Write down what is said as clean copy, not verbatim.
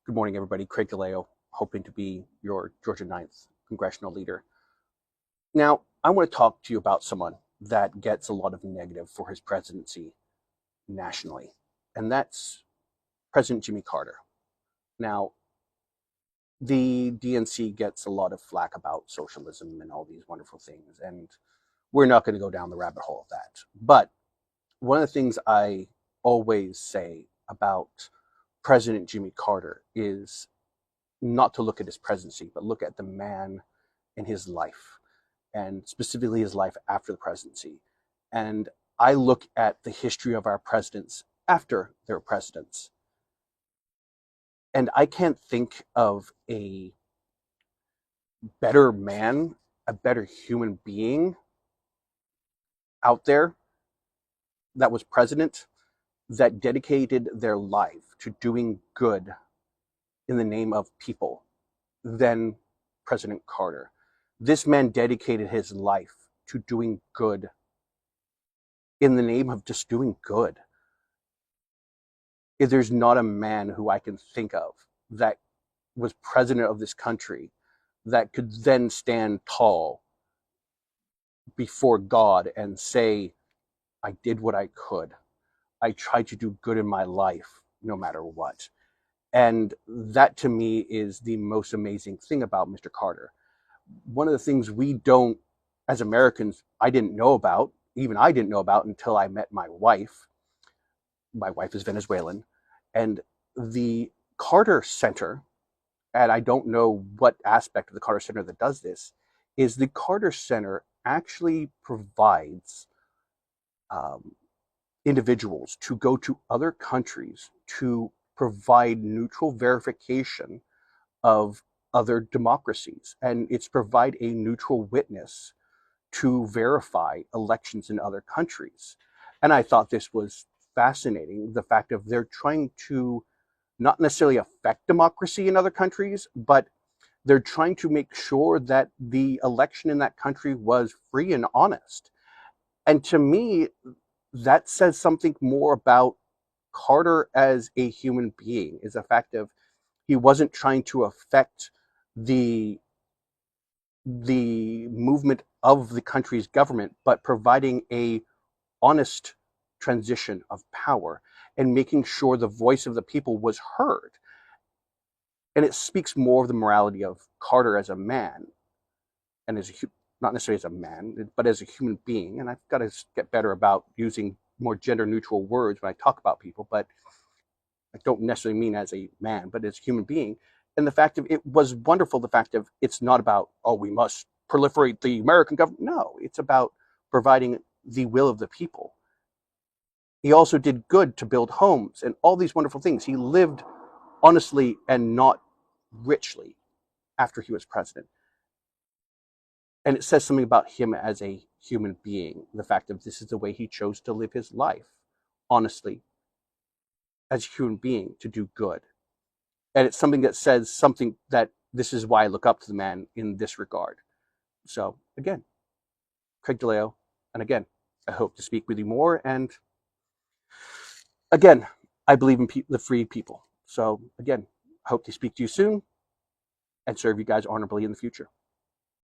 Good morning, everybody. Craig DeLeo, hoping to be your Georgia 9th congressional leader. Now, I want to talk to you about someone that gets a lot of negative for his presidency nationally, and that's President Jimmy Carter. Now, the DNC gets a lot of flack about socialism and all these wonderful things, and we're not going to go down the rabbit hole of that. But one of the things I always say about President Jimmy Carter is not to look at his presidency, but look at the man in his life, and specifically his life after the presidency. And I look at the history of our presidents after their presidents, and I can't think of a better man, a better human being out there that was president that dedicated their life to doing good in the name of people than President Carter. This man dedicated his life to doing good in the name of just doing good. If there's not a man who I can think of that was president of this country that could then stand tall before God and say, I did what I could. I tried to do good in my life, no matter what. And that to me is the most amazing thing about Mr. Carter. One of the things we don't, as Americans, I didn't know about, even I didn't know about until I met my wife. My wife is Venezuelan. And the Carter Center, and I don't know what aspect of the Carter Center that does this, is the Carter Center actually provides individuals to go to other countries to provide neutral verification of other democracies. And it's provide a neutral witness to verify elections in other countries. And I thought this was fascinating, the fact of they're trying to not necessarily affect democracy in other countries, but they're trying to make sure that the election in that country was free and honest. And to me, that says something more about Carter as a human being, is the fact of he wasn't trying to affect the movement of the country's government, but providing a honest transition of power and making sure the voice of the people was heard. And it speaks more of the morality of Carter as a man, and as a not necessarily as a man, but as a human being. And I've got to get better about using more gender neutral words when I talk about people, but I don't necessarily mean as a man, but as a human being. And the fact of it was wonderful, the fact of it's not about, oh, we must proliferate the American government. No, it's about providing the will of the people. He also did good to build homes and all these wonderful things. He lived honestly and not richly after he was president. And it says something about him as a human being, the fact that this is the way he chose to live his life, honestly, as a human being, to do good. And it's something that says something that this is why I look up to the man in this regard. So again, Craig DeLeo, and again, I hope to speak with you more. And again, I believe in the free people. So again, I hope to speak to you soon and serve you guys honorably in the future.